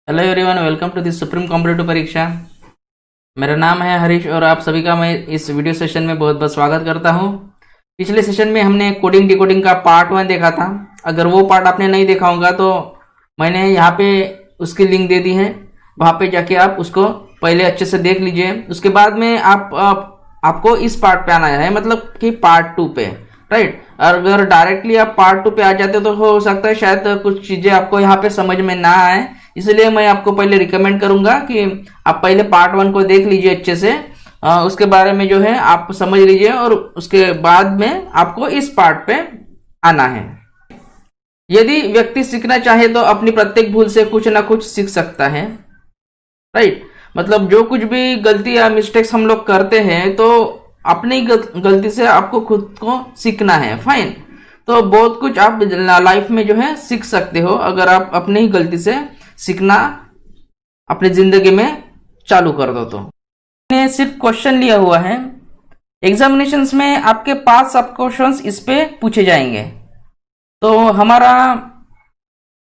Hello everyone, welcome to the supreme competitive परीक्षा। मेरा नाम है हरीश और आप सभी का मैं इस वीडियो सेशन में बहुत बहुत स्वागत करता हूं। पिछले सेशन में हमने कोडिंग डिकोडिंग का पार्ट 1 देखा था। अगर वो पार्ट आपने नहीं देखा होगा तो मैंने यहाँ पे उसकी लिंक दे दी है, वहाँ पे जाके आप उसको पहले अच्छे से देख लीजिए। उसके बाद में आपको इस पार्ट पे आना है, मतलब कि पार्ट 2 पे, राइट। अगर डायरेक्टली आप पार्ट 2 पे आ जाते तो हो सकता है शायद कुछ चीजें आपको यहाँ पे समझ में ना आए, इसलिए मैं आपको पहले रिकमेंड करूंगा कि आप पहले पार्ट 1 को देख लीजिए अच्छे से। उसके बारे में जो है आप समझ लीजिए और उसके बाद में आपको इस पार्ट पे आना है। यदि व्यक्ति सीखना चाहे तो अपनी प्रत्येक भूल से कुछ ना कुछ सीख सकता है, राइट। मतलब जो कुछ भी गलती या मिस्टेक्स हम लोग करते हैं तो अपनी गलती से आपको खुद को सीखना है, फाइन। तो बहुत कुछ आप लाइफ में जो है सीख सकते हो अगर आप अपनी ही गलती से सीखना अपनी जिंदगी में चालू कर दो। तो मैंने सिर्फ क्वेश्चन लिया हुआ है, एग्जामिनेशंस में आपके 5 सब क्वेश्चंस इस पे पूछे जाएंगे। तो हमारा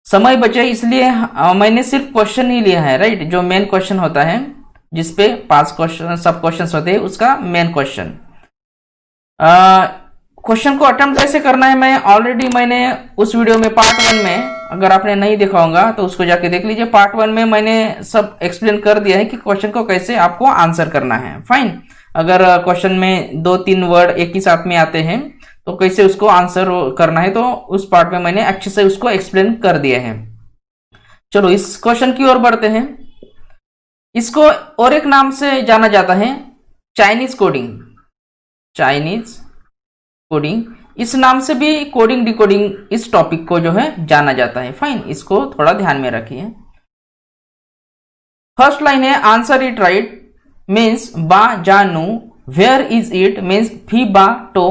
समय बचे इसलिए मैंने सिर्फ क्वेश्चन ही लिया है, राइट। जो मेन क्वेश्चन होता है जिसपे 5 क्वेश्चन सब क्वेश्चन होते हैं, उसका मेन क्वेश्चन क्वेश्चन को अटेम्प्ट कैसे करना है मैंने उस वीडियो में पार्ट 1 में, अगर आपने नहीं देखा होगा तो उसको जाके देख लीजिए। पार्ट 1 में मैंने सब एक्सप्लेन कर दिया है कि क्वेश्चन को कैसे आपको आंसर करना है, फाइन। अगर क्वेश्चन में 2-3 वर्ड एक ही साथ में आते हैं तो कैसे उसको आंसर करना है, तो उस पार्ट में मैंने अच्छे से उसको एक्सप्लेन कर दिया है। चलो इस क्वेश्चन की ओर बढ़ते हैं। इसको और एक नाम से जाना जाता है चाइनीज कोडिंग। चाइनीज कोडिंग, इस नाम से भी कोडिंग डिकोडिंग इस टॉपिक को जो है जाना जाता है, फाइन। इसको थोड़ा ध्यान में रखिए। फर्स्ट लाइन है आंसर इट राइट मीन्स बा जा नु, वेयर इज इट मीन्स फी बा टो,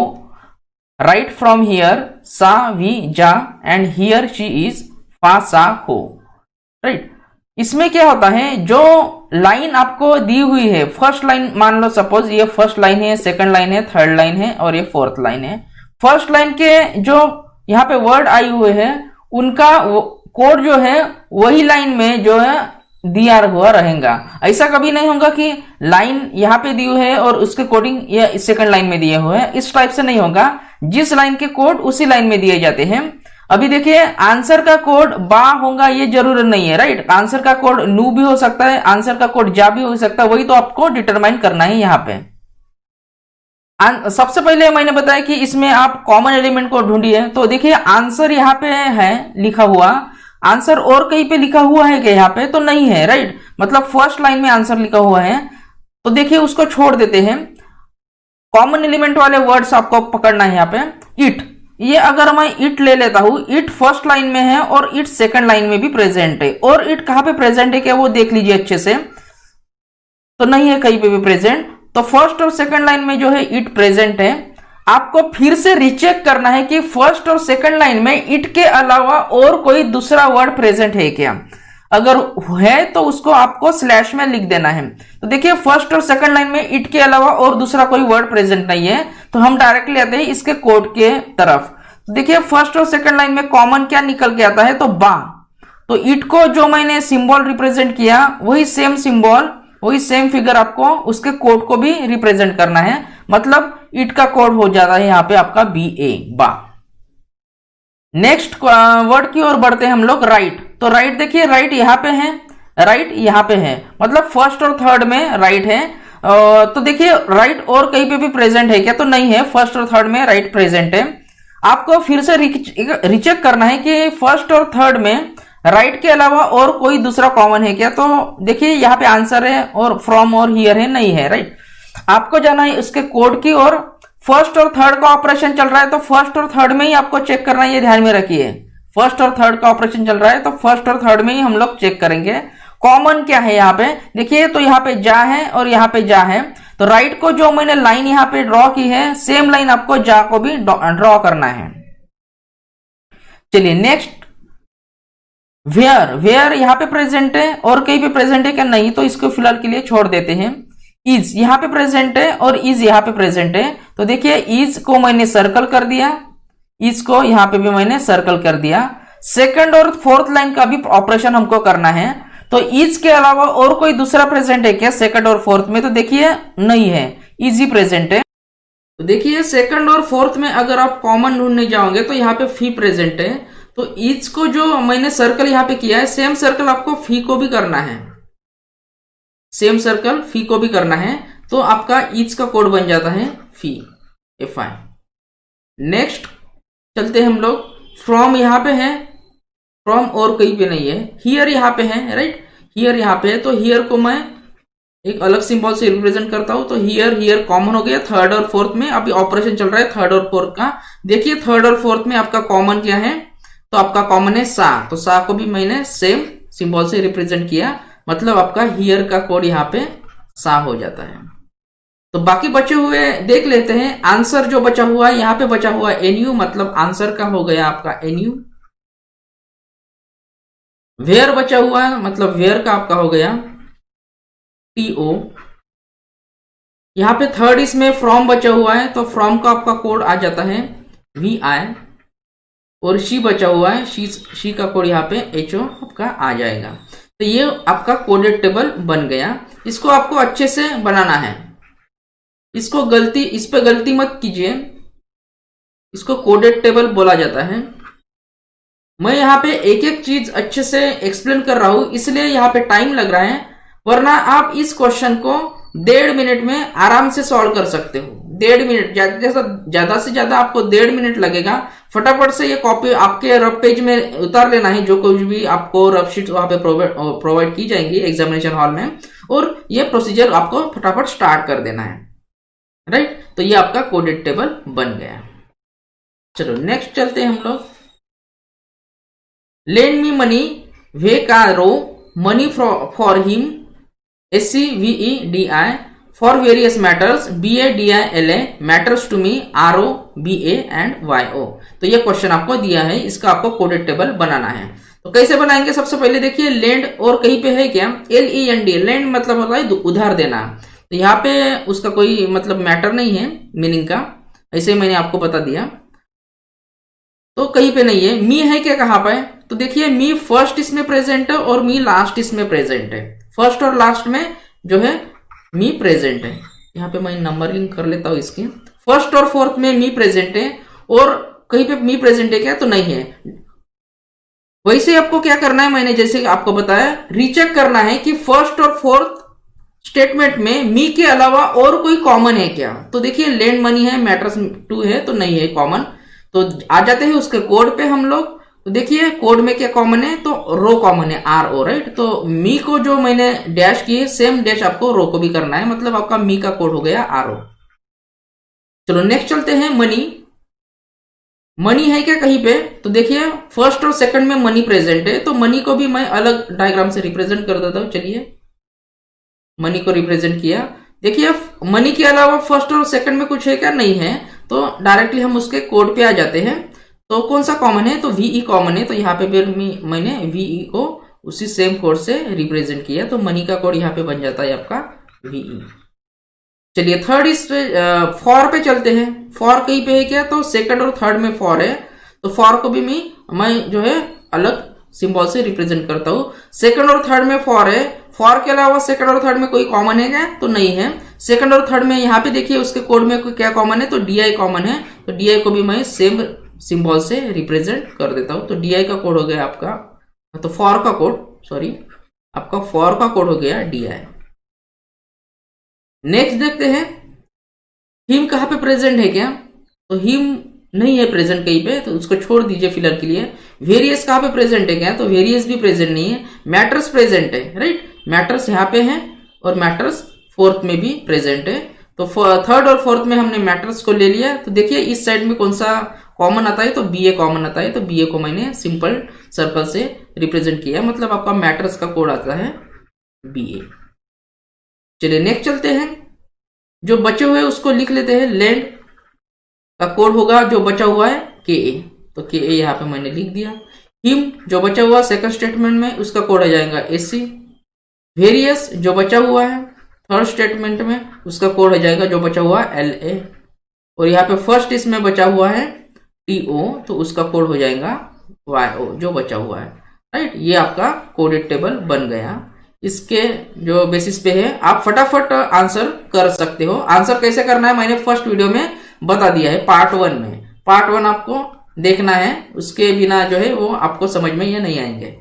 राइट फ्रॉम हियर सा वी जा एंड हियर शी इज फा सा हो, राइट। इसमें क्या होता है, जो लाइन आपको दी हुई है, फर्स्ट लाइन मान लो सपोज ये फर्स्ट लाइन है, सेकंड लाइन है, थर्ड लाइन है और ये फोर्थ लाइन है। फर्स्ट लाइन के जो यहाँ पे वर्ड आए हुए हैं उनका कोड जो है वही लाइन में जो है दिया हुआ रहेगा। ऐसा कभी नहीं होगा कि लाइन यहाँ पे दी हुई है और उसके कोडिंग या सेकंड लाइन में दिए हुए हैं, इस टाइप से नहीं होगा। जिस लाइन के कोड उसी लाइन में दिए जाते हैं। अभी देखिए आंसर का कोड बा होगा ये जरूर नहीं है, राइट। आंसर का कोड नू भी हो सकता है, आंसर का कोड जा भी हो सकता है, वही तो आपको डिटरमाइन करना है यहाँ पे। सबसे पहले मैंने बताया कि इसमें आप कॉमन एलिमेंट को ढूंढिए। तो देखिए आंसर यहाँ पे है लिखा हुआ, आंसर और कहीं पे लिखा हुआ है क्या यहाँ पे, तो नहीं है, राइट। मतलब फर्स्ट लाइन में आंसर लिखा हुआ है, तो देखिए उसको छोड़ देते हैं। कॉमन एलिमेंट वाले वर्ड्स आपको पकड़ना है यहाँ पे। इट, ये अगर मैं इट ले लेता हूं, इट फर्स्ट लाइन में है और इट सेकंड लाइन में भी प्रेजेंट है। और इट कहां पे प्रेजेंट है क्या वो देख लीजिए अच्छे से, तो नहीं है कहीं पे भी प्रेजेंट। तो फर्स्ट और सेकंड लाइन में जो है इट प्रेजेंट है। आपको फिर से रीचेक करना है कि फर्स्ट और सेकंड लाइन में इट के अलावा और कोई दूसरा वर्ड प्रेजेंट है क्या। अगर है तो उसको आपको स्लैश में लिख देना है। तो देखिए फर्स्ट और सेकंड लाइन में इट के अलावा और दूसरा कोई वर्ड प्रेजेंट नहीं है, तो हम डायरेक्टली आते हैं इसके कोड के तरफ। तो देखिए फर्स्ट और सेकंड लाइन में कॉमन क्या निकल के आता है, तो बा। तो इट को जो मैंने सिंबल रिप्रेजेंट किया वही सेम सिंबल, वही सेम फिगर आपको उसके कोड को भी रिप्रेजेंट करना है। मतलब इट का कोड हो जाता है यहाँ पे आपका BA, बा। नेक्स्ट वर्ड की ओर बढ़ते हैं हम लोग, राइट। तो राइट देखिए, राइट यहाँ पे है, राइट यहाँ पे है, मतलब फर्स्ट और थर्ड में राइट है। तो देखिए राइट और कहीं पे भी प्रेजेंट है क्या, तो नहीं है, फर्स्ट और थर्ड में राइट प्रेजेंट है। आपको फिर से रिचेक करना है कि फर्स्ट और थर्ड में राइट के अलावा और कोई दूसरा कॉमन है क्या। तो देखिए यहाँ पे आंसर है और फ्रॉम और हियर है, नहीं है, राइट। आपको जाना है उसके कोड की और फर्स्ट और थर्ड का ऑपरेशन चल रहा है तो फर्स्ट और थर्ड में ही आपको चेक करना है, ये ध्यान में रखिए। फर्स्ट और थर्ड का ऑपरेशन चल रहा है तो फर्स्ट और थर्ड में ही हम लोग चेक करेंगे कॉमन क्या है यहाँ पे। देखिए तो यहाँ पे जा है और यहाँ पे जा है, तो राइट को जो मैंने लाइन यहाँ पे ड्रॉ की है सेम लाइन आपको जा को भी ड्रॉ करना है। चलिए नेक्स्ट, वेयर, वेयर यहाँ पे प्रेजेंट है और कहीं पे प्रेजेंट है क्या, नहीं, तो इसको फिलहाल के लिए छोड़ देते हैं। इज यहाँ पे प्रेजेंट है और इज यहाँ पे प्रेजेंट है, तो देखिए इज को मैंने सर्कल कर दिया, इज को यहाँ पे भी मैंने सर्कल कर दिया। सेकंड और फोर्थ लाइन का भी ऑपरेशन हमको करना है, तो ईच के अलावा और कोई दूसरा प्रेजेंट है क्या सेकंड और फोर्थ में? तो देखिए नहीं है, इजी प्रेजेंट है। तो देखिए सेकंड और फोर्थ में अगर आप कॉमन ढूंढने जाओगे तो यहाँ पे फी प्रेजेंट है, तो ईच को जो मैंने सर्कल यहाँ पे किया है, सेम सर्कल आपको फी को भी करना है, सेम सर्कल फी को भी करना है, तो आपका ईच का कोड बन जाता है फी, FI। नेक्स्ट चलते हैं हम लोग, फ्रॉम यहाँ पे है, फ्रॉम और कहीं पे नहीं है, हियर यहाँ पे है, राइट, हियर यहाँ पे है, तो हियर को मैं एक अलग सिंबल से रिप्रेजेंट करता हूं, तो हियर हियर कॉमन हो गया थर्ड और फोर्थ में। अभी ऑपरेशन चल रहा है थर्ड और फोर्थ का, देखिए थर्ड और फोर्थ में आपका कॉमन क्या है, तो आपका कॉमन है सा, तो सा को भी मैंने सेम सिंबल से रिप्रेजेंट किया, मतलब आपका हियर का कोड यहाँ पे सा हो जाता है। तो बाकी बचे हुए देख लेते हैं, आंसर जो बचा हुआ है यहाँ पे बचा हुआ है NU, मतलब आंसर का हो गया आपका NU। वेयर बचा हुआ है, मतलब वेयर का आपका हो गया TO। यहाँ पे थर्ड इसमें फ्रॉम बचा हुआ है, तो फ्रॉम का आपका कोड आ जाता है VI, और शी बचा हुआ है, शी का कोड यहाँ पे HO आपका आ जाएगा। तो ये आपका कोडेड टेबल बन गया। इसको आपको अच्छे से बनाना है, इसको इस पे गलती मत कीजिए, इसको कोडेड टेबल बोला जाता है। मैं यहाँ पे एक एक चीज अच्छे से एक्सप्लेन कर रहा हूं, इसलिए यहाँ पे टाइम लग रहा है, वरना आप इस क्वेश्चन को 1.5 मिनट में आराम से सॉल्व कर सकते हो। 1.5 मिनट, जैसा ज्यादा से ज्यादा आपको 1.5 मिनट लगेगा। फटाफट से ये कॉपी आपके रफ पेज में उतार लेना है, जो कुछ भी आपको रफ शीट वहां पे प्रोवाइड की जाएंगी एग्जामिनेशन हॉल में, और ये प्रोसीजर आपको फटाफट स्टार्ट कर देना है, राइट। तो ये आपका कोडेड टेबल बन गया। चलो नेक्स्ट चलते हैं हम लोग। लेंड मी मनी वे कारो मनी फॉर हिम SCVEDI for various matters BADILA matters to me ROBA एंड YO। तो ये क्वेश्चन आपको दिया है, इसका आपको कोडेड टेबल बनाना है। तो कैसे बनाएंगे? सबसे पहले देखिए लेंड और कहीं पे है क्या, LEND, लेंड मतलब होता है उधार देना। तो यहाँ पे उसका कोई मतलब मैटर नहीं है मीनिंग का, ऐसे मैंने आपको बता दिया। तो कहीं पे नहीं है। मी है क्या कहाँ पे? तो देखिए मी फर्स्ट इसमें प्रेजेंट है और मी लास्ट इसमें प्रेजेंट है। फर्स्ट और लास्ट में जो है मी प्रेजेंट है। यहाँ पे मैं नंबरिंग कर लेता हूं इसकी। फर्स्ट और फोर्थ में मी प्रेजेंट है, और कहीं पे मी प्रेजेंट है क्या? तो नहीं है। वैसे आपको क्या करना है, मैंने जैसे आपको बताया, रीचेक करना है कि फर्स्ट और फोर्थ स्टेटमेंट में मी के अलावा और कोई कॉमन है क्या। तो देखिए लेंड मनी है, मैटर्स टू है, तो नहीं है कॉमन। तो आ जाते हैं उसके कोड पे हम लोग। तो देखिए कोड में क्या कॉमन है, तो रो कॉमन है RO, राइट। तो मी को जो मैंने डैश की है, सेम डैश आपको रो को भी करना है, मतलब आपका मी का कोड हो गया RO। चलो नेक्स्ट चलते हैं। मनी है क्या कहीं पे? तो देखिए फर्स्ट और सेकंड में मनी प्रेजेंट है, तो मनी को भी मैं अलग डायग्राम से रिप्रेजेंट कर देता हूं। चलिए मनी को रिप्रेजेंट किया। देखिए मनी के अलावा फर्स्ट और सेकंड में कुछ है क्या? नहीं है। तो डायरेक्टली हम उसके कोड पे आ जाते हैं। तो कौन सा कॉमन है? तो VE कॉमन है, तो यहाँ पे मैंने VE को उसी सेम कोड से रिप्रेजेंट किया, तो मनी का कोड यहाँ पे बन जाता है आपका VE। चलिए थर्ड इस फॉर पे चलते हैं। फॉर कहीं पे है क्या? तो सेकंड और थर्ड में फॉर है, तो फॉर को भी मैं जो है अलग सिंबल से रिप्रेजेंट करता हूं। सेकंड और थर्ड में फॉर है, फॉर के अलावा सेकंड और थर्ड में कोई कॉमन है क्या? तो नहीं है। सेकंड और थर्ड में यहाँ पे देखिए उसके कोड में क्या कॉमन है, तो DI कॉमन है, तो DI को भी मैं सेम सिंबल से रिप्रेजेंट कर देता हूं। तो DI का कोड हो गया आपका, तो फॉर का कोड, सॉरी आपका फॉर का कोड हो गया DI। नेक्स्ट देखते हैं हिम कहां पे प्रेजेंट है क्या? तो हिम नहीं है प्रेजेंट कहीं पे, तो उसको छोड़ दीजिए फिलहाल के लिए। वेरियस कहां पे प्रेजेंट है क्या? तो वेरियस भी प्रेजेंट नहीं है। मैटर्स प्रेजेंट है, राइट, मैटर्स यहाँ पे है, और मैटर्स फोर्थ में भी प्रेजेंट है। तो थर्ड और फोर्थ में हमने मैटर्स को ले लिया। तो देखिए इस साइड में कौन सा कॉमन आता है, तो BA कॉमन आता है, तो BA को मैंने सिंपल सर्कल से रिप्रेजेंट किया, मतलब आपका मैटर्स का कोड आता है BA। चलिए नेक्स्ट चलते हैं। जो बचे हुए उसको लिख लेते हैं। लैंड का कोड होगा जो बचा हुआ है KA, तो KA यहाँ पे मैंने लिख दिया। हिम जो बचा हुआ सेकंड स्टेटमेंट में, उसका कोड आ जाएगा SC। वेरियस जो बचा हुआ है थर्ड स्टेटमेंट में, उसका कोड हो जाएगा जो बचा हुआ है LA। और यहाँ पे फर्स्ट इसमें बचा हुआ है TO, तो उसका कोड हो जाएगा YO जो बचा हुआ है। राइट। ये आपका कोडेड टेबल बन गया। इसके जो बेसिस पे है आप फटाफट आंसर कर सकते हो। आंसर कैसे करना है मैंने फर्स्ट वीडियो में बता दिया है, पार्ट 1 में। पार्ट 1 आपको देखना है, उसके बिना जो है वो आपको समझ में ये नहीं आएंगे।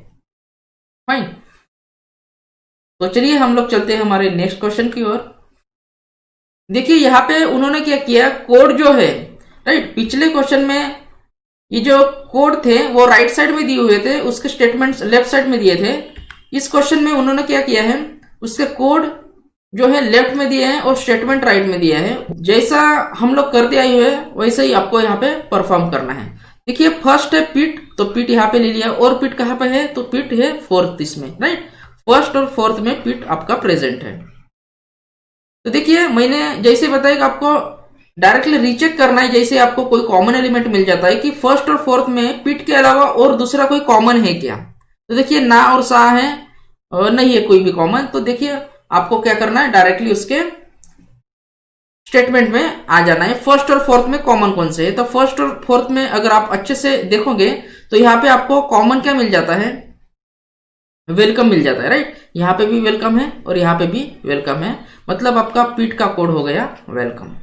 फाइन। तो चलिए हम लोग चलते हैं हमारे नेक्स्ट क्वेश्चन की ओर। देखिए यहाँ पे उन्होंने क्या किया, कोड जो है, राइट, पिछले क्वेश्चन में ये जो कोड थे वो राइट साइड में दिए हुए थे, उसके स्टेटमेंट्स लेफ्ट साइड में दिए थे। इस क्वेश्चन में उन्होंने क्या किया है, उसके कोड जो है लेफ्ट में दिए हैं और स्टेटमेंट राइट में दिया है। जैसा हम लोग करते आए हुए वैसे ही आपको यहाँ पे परफॉर्म करना है। देखिए फर्स्ट है पिट, तो पिट यहाँ पे ले लिया, और पिट कहाँ पे है, तो पिट है फोर्थ इसमें, राइट। फर्स्ट और फोर्थ में पिट आपका प्रेजेंट है। तो देखिए मैंने जैसे बताया कि आपको डायरेक्टली रीचेक करना है, जैसे आपको कोई कॉमन एलिमेंट मिल जाता है कि फर्स्ट और फोर्थ में पिट के अलावा और दूसरा कोई कॉमन है क्या। तो देखिए ना और सा है और नहीं है कोई भी कॉमन। तो देखिए आपको क्या करना है, डायरेक्टली उसके स्टेटमेंट में आ जाना है। फर्स्ट और फोर्थ में कॉमन कौन से है, तो फर्स्ट और फोर्थ में अगर आप अच्छे से देखोगे तो यहाँ पे आपको कॉमन क्या मिल जाता है, वेलकम मिल जाता है, राइट। यहाँ पे भी वेलकम है और यहाँ पे भी वेलकम है, मतलब आपका पिट का कोड हो गया वेलकम।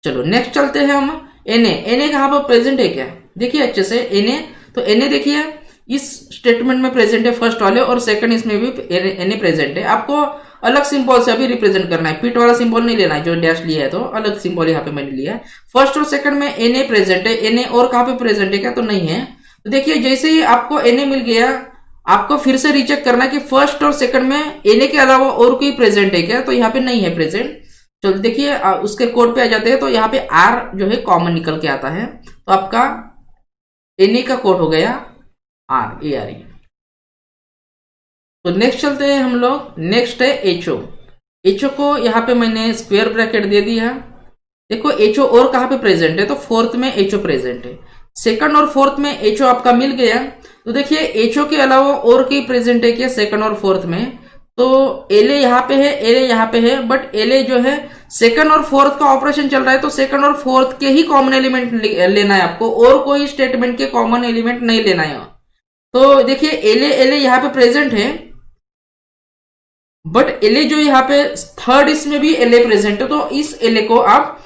चलो नेक्स्ट चलते हैं हम। एनए, एनए कहां पर प्रेजेंट है क्या, देखिए अच्छे से एनए। तो एनए देखिए इस स्टेटमेंट में प्रेजेंट है फर्स्ट वाले, और सेकंड इसमें भी एनए प्रेजेंट है। आपको अलग सिंबल से अभी रिप्रेजेंट करना है, पिट वाला सिंबल नहीं लेना है, जो डैश लिया है तो अलग सिंबल यहाँ पे मैंने लिया है। फर्स्ट और सेकंड में एनए प्रेजेंट है, एनए और कहां पे प्रेजेंट है क्या, तो नहीं है। तो देखिए जैसे ही आपको एनए मिल गया, आपको फिर से रीचेक करना है कि फर्स्ट और सेकंड में एनए के अलावा और कोई प्रेजेंट है क्या, तो यहाँ पे नहीं है प्रेजेंट। चलो देखिए उसके कोड पे आ जाते हैं, तो यहाँ पे आर जो है कॉमन निकल के आता है, तो आपका एनए का कोड हो गया आर, ए आर ई। तो नेक्स्ट चलते हैं हम लोग। नेक्स्ट है एचओ। एचओ को यहाँ पे मैंने स्क्वायर ब्रैकेट दे दिया। देखो एचओ और कहाँ पे प्रेजेंट है, तो फोर्थ में एचओ प्रेजेंट है। सेकंड और फोर्थ में एचओ आपका मिल गया। तो देखिए एचओ के अलावा और कई प्रेजेंट है क्या सेकंड और फोर्थ में, तो एलए यहाँ पे है, एलए यहाँ पे है, बट एलए जो है सेकंड और फोर्थ का ऑपरेशन चल रहा है, तो सेकंड और फोर्थ के ही कॉमन एलिमेंट लेना है आपको, और कोई स्टेटमेंट के कॉमन एलिमेंट नहीं लेना है। तो देखिए एलए एलए यहाँ पे प्रेजेंट है, बट एलए जो यहाँ पे थर्ड इसमें भी एलए प्रेजेंट है, तो इस एलए को आप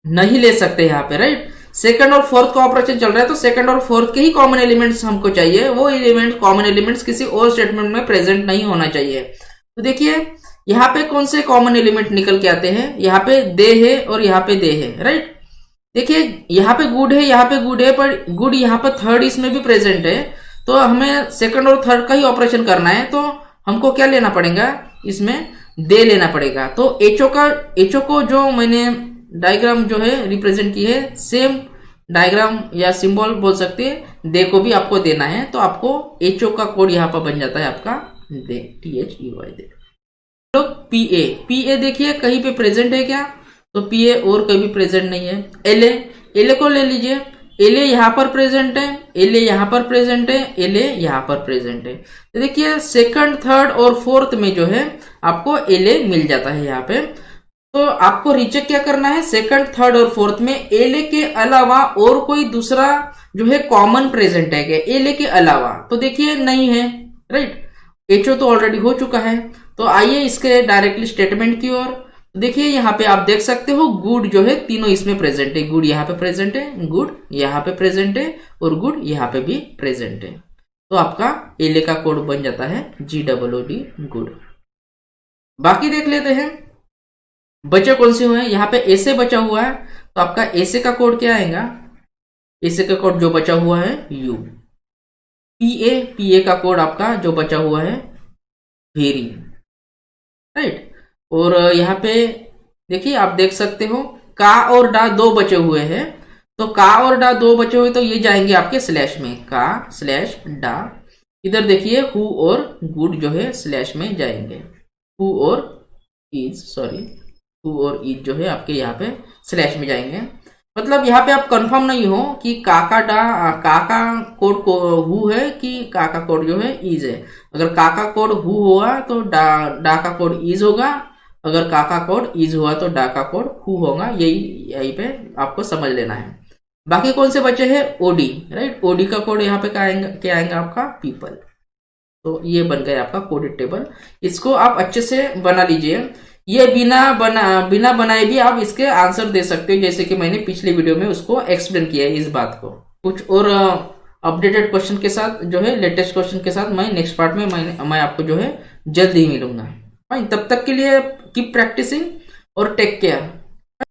नहीं ले सकते यहाँ पे, राइट। सेकंड और फोर्थ का ऑपरेशन चल रहा है, तो सेकंड और फोर्थ के ही कॉमन एलिमेंट्स हमको चाहिए, वो एलिमेंट कॉमन एलिमेंट्स किसी और स्टेटमेंट में प्रेजेंट नहीं होना चाहिए। तो देखिए यहाँ पे कौन से कॉमन एलिमेंट निकल के आते हैं, यहाँ पे दे है और यहाँ पे दे है, राइट। देखिए यहाँ पे गुड है, यहाँ पे गुड है, पर गुड यहाँ पे थर्ड इसमें भी प्रेजेंट है, तो हमें सेकंड और थर्ड का ही ऑपरेशन करना है, तो हमको क्या लेना पड़ेगा, इसमें दे लेना पड़ेगा। तो एचओ को जो मैंने डायग्राम जो है रिप्रेजेंट की है, सेम डायग्राम या सिंबल बोल सकते हैं, दे को भी आपको देना है, तो आपको एचओ का कोड यहाँ पर बन जाता है आपका दे, THEY दे। तो पीए, पीए देखिए कहीं पे प्रेजेंट है क्या, तो पीए और कहीं भी प्रेजेंट नहीं है। एलए, एलए को ले लीजिए, एलए यहाँ पर प्रेजेंट है, एलए यहाँ पर प्रेजेंट है, एलए यहाँ पर प्रेजेंट है। तो देखिए सेकंड थर्ड और फोर्थ में जो है आपको एलए मिल जाता है यहाँ पे। तो आपको रीचेक क्या करना है, सेकंड थर्ड और फोर्थ में एलए के अलावा और कोई दूसरा जो है कॉमन प्रेजेंट है क्या एलए के अलावा, तो देखिए नहीं है, राइट। एचओ तो ऑलरेडी हो चुका है। तो आइए इसके डायरेक्टली स्टेटमेंट की ओर। देखिए यहाँ पे आप देख सकते हो गुड जो है तीनों इसमें प्रेजेंट है, गुड यहाँ पे प्रेजेंट है, गुड यहाँ पे प्रेजेंट है, और गुड यहाँ पे भी प्रेजेंट है। तो आपका एलए का कोड बन जाता है GOOD, गुड। बाकी देख लेते हैं बचे कौन से हुए हैं। यहाँ पे ऐसे बचा हुआ है, तो आपका ऐसे का कोड क्या आएगा, ऐसे का कोड जो बचा हुआ है यू। पीए, पीए का कोड आपका जो बचा हुआ है वेरी, राइट। और यहाँ पे देखिए आप देख सकते हो का और डा दो बचे हुए हैं, तो का और डा दो बचे हुए, तो ये जाएंगे आपके स्लैश में, का स्लैश डा। इधर देखिए हु और गुड जो है स्लैश में जाएंगे, हु और इज, सॉरी हु और इज जो है आपके यहाँ पे स्लैश में जाएंगे। मतलब यहाँ पे आप कंफर्म नहीं हो कि काका कोड को हु है कि काका कोड जो है इज है। अगर काका कोड हु हुआ तो डा का कोड इज होगा, अगर काका कोड इज हुआ तो डा का कोड हु होगा। यही पे आपको समझ लेना है। बाकी कौन से बचे हैं, ओडी, राइट। ओडी का कोड यहाँ पे क्या आएगा आपका, पीपल। तो ये बन गया आपका कोडेड टेबल। इसको आप अच्छे से बना लीजिए। ये बिना बनाए भी आप इसके आंसर दे सकते हो, जैसे कि मैंने पिछले वीडियो में उसको एक्सप्लेन किया है इस बात को। कुछ और अपडेटेड क्वेश्चन के साथ जो है, लेटेस्ट क्वेश्चन के साथ मैं नेक्स्ट पार्ट में मैं आपको जो है जल्द ही मिलूंगा। फाइन, तब तक के लिए कीप प्रैक्टिसिंग और टेक केयर।